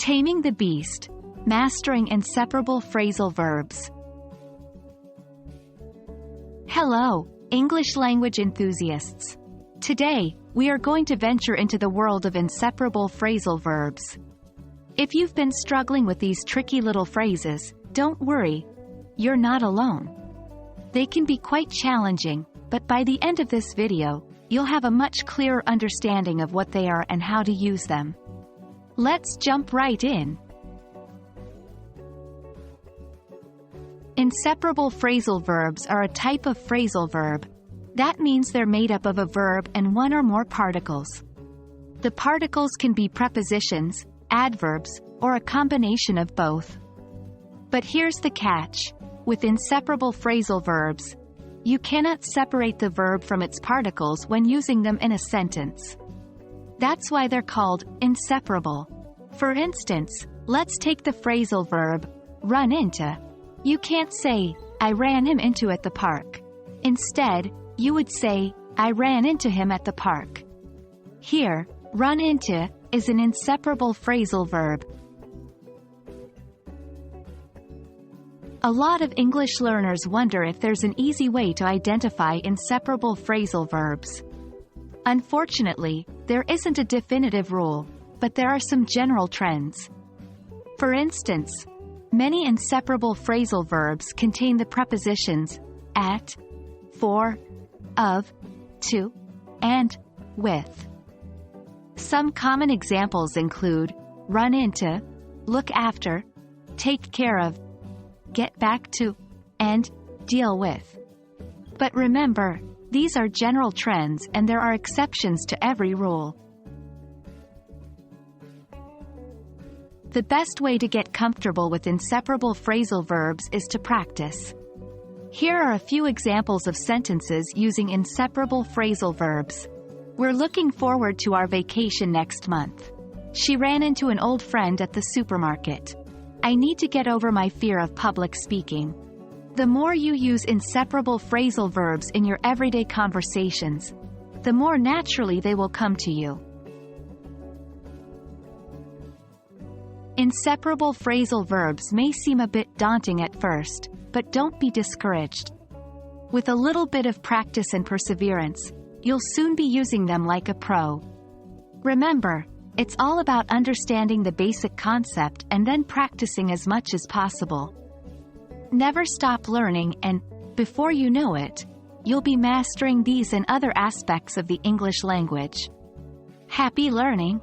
Taming the Beast. Mastering Inseparable Phrasal Verbs. Hello, English language enthusiasts. Today, we are going to venture into the world of inseparable phrasal verbs. If you've been struggling with these tricky little phrases, don't worry. You're not alone. They can be quite challenging, but by the end of this video, you'll have a much clearer understanding of what they are and how to use them. Let's jump right in. Inseparable phrasal verbs are a type of phrasal verb. That means they're made up of a verb and one or more particles. The particles can be prepositions, adverbs, or a combination of both. But here's the catch. With inseparable phrasal verbs, you cannot separate the verb from its particles when using them in a sentence. That's why they're called inseparable. For instance, let's take the phrasal verb, run into. You can't say, I ran him into at the park. Instead, you would say, I ran into him at the park. Here, run into is an inseparable phrasal verb. A lot of English learners wonder if there's an easy way to identify inseparable phrasal verbs. Unfortunately, there isn't a definitive rule, but there are some general trends. For instance, many inseparable phrasal verbs contain the prepositions at, for, of, to, and with. Some common examples include run into, look after, take care of, get back to, and deal with. But remember, these are general trends and there are exceptions to every rule. The best way to get comfortable with inseparable phrasal verbs is to practice. Here are a few examples of sentences using inseparable phrasal verbs. We're looking forward to our vacation next month. She ran into an old friend at the supermarket. I need to get over my fear of public speaking. The more you use inseparable phrasal verbs in your everyday conversations, the more naturally they will come to you. Inseparable phrasal verbs may seem a bit daunting at first, but don't be discouraged. With a little bit of practice and perseverance, you'll soon be using them like a pro. Remember, it's all about understanding the basic concept and then practicing as much as possible. Never stop learning and, before you know it, you'll be mastering these and other aspects of the English language. Happy learning!